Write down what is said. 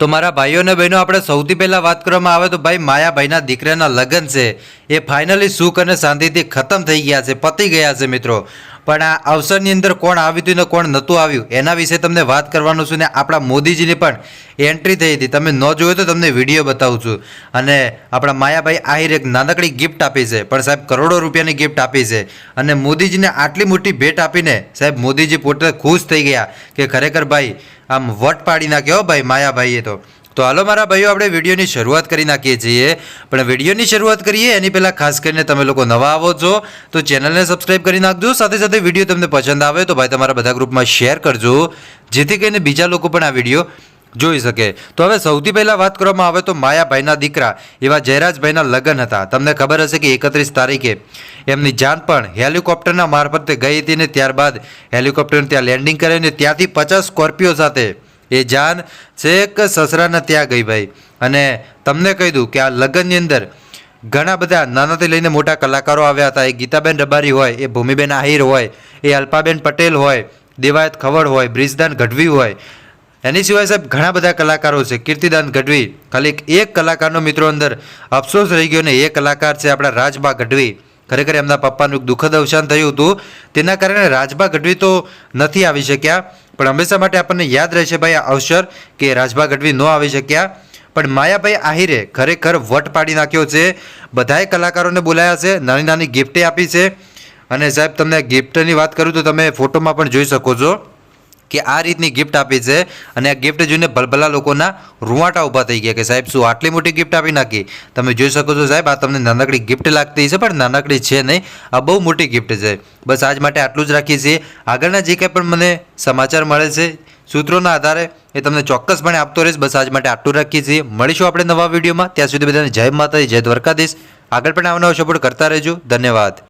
તો મારા ભાઈઓ અને બહેનો આપણે સૌથી પહેલાં વાત કરવામાં આવે તો ભાઈ માયાભાઈના દીકરાના લગ્ન છે એ ફાઇનલી સુખ અને શાંતિથી ખતમ થઈ ગયા છે, પતી ગયા છે મિત્રો. પણ આ અવસરની અંદર કોણ આવ્યું હતું ને કોણ નહોતું આવ્યું એના વિશે તમને વાત કરવાનું છું. ને આપણા મોદીજીની પણ એન્ટ્રી થઈ હતી, તમે ન જોયો તો તમને વિડીયો બતાવું છું. અને આપણા માયાભાઈ આહિર એક નાનકડી ગિફ્ટ આપી છે, પણ સાહેબ કરોડો રૂપિયાની ગિફ્ટ આપી છે. અને મોદીજીને આટલી મોટી ભેટ આપીને સાહેબ મોદીજી પોતે ખુશ થઈ ગયા કે ખરેખર ભાઈ આમ વટ પાડી નાખ્યો ભાઈ માયાભાઈએ તો હાલો મારા ભાઈઓ આપણે વિડીયોની શરૂઆત કરી નાખીએ છીએ. પણ વિડીયોની શરૂઆત કરીએ એની પહેલાં ખાસ કરીને તમે લોકો નવા આવો છો તો ચેનલને સબસ્ક્રાઈબ કરી નાખજો. સાથે સાથે વિડીયો તમને પસંદ આવે તો ભાઈ તમારા બધા ગ્રુપમાં શેર કરજો, જેથી કરીને બીજા લોકો પણ આ વિડીયો જોઈ શકે. તો હવે સૌથી પહેલાં વાત કરવામાં આવે તો માયાભાઈના દીકરા એવા જયરાજભાઈના લગ્ન હતા. તમને ખબર હશે કે 31 તારીખે એમની જાન પણ હેલિકોપ્ટરના મારફતે ગઈ હતી ને ત્યારબાદ હેલિકોપ્ટરને ત્યાં લેન્ડિંગ કરાવીને ત્યાંથી 50 સ્કોર્પિયો સાથે એ જાન છેક સસરાના ત્યાં ગઈ ભાઈ. અને તમને કહી દઉં કે આ લગ્નની અંદર ઘણા બધા નાનાથી લઈને મોટા કલાકારો આવ્યા હતા. એ ગીતાબેન રબારી હોય, એ ભૂમિબેન આહિર હોય, એ અલ્પાબેન પટેલ હોય, દેવાયત ખવડ હોય, બ્રિજદાન ગઢવી હોય, એની સિવાય સાહેબ ઘણા બધા કલાકારો છે. કીર્તિદાન ગઢવી, ખાલી એક કલાકારનો મિત્રો અંદર અફસોસ રહી ગયો ને એ કલાકાર છે આપણા રાજબા ગઢવી. ખરેખર એમના પપ્પાનું દુઃખદ અવસાન થયું હતું, તેના કારણે રાજબા ગઢવી તો નથી આવી શક્યા. પણ હંમેશા માટે આપણને યાદ રહેશે ભાઈ આ અવસર કે રાજબા ગઢવી ન આવી શક્યા. પણ માયાભાઈ આહિરે ખરેખર વટ પાડી નાખ્યો છે. બધાએ કલાકારોને બોલાયા છે, નાની નાની ગિફ્ટે આપી છે. અને સાહેબ તમને ગિફ્ટની વાત કરું તો તમે ફોટોમાં પણ જોઈ શકો છો કે આ રીતની ગિફ્ટ આપી છે. અને આ ગિફ્ટ જોઈને ભલભલા લોકોના રૂવાટા ઊભા થઈ ગયા કે સાહેબ શું આટલી મોટી ગિફ્ટ આપી નાખી. તમે જોઈ શકો છો સાહેબ આ તમને નાનકડી ગિફ્ટ લાગતી છે, પણ નાનકડી છે નહીં, આ બહુ મોટી ગિફ્ટ છે. બસ આજ માટે આટલું જ રાખીએ છીએ. આગળના જે કંઈ પણ મને સમાચાર મળે છે સૂત્રોના આધારે એ તમને ચોક્કસપણે આપતો રહીશ. બસ આજ માટે આટલું રાખીએ છીએ. મળીશું આપણે નવા વિડીયોમાં. ત્યાં સુધી બધાને જય માતાજી, જય દ્વારકાધીશ. આગળ પણ આવવાનો સપોર્ટ કરતા રહેજો. ધન્યવાદ.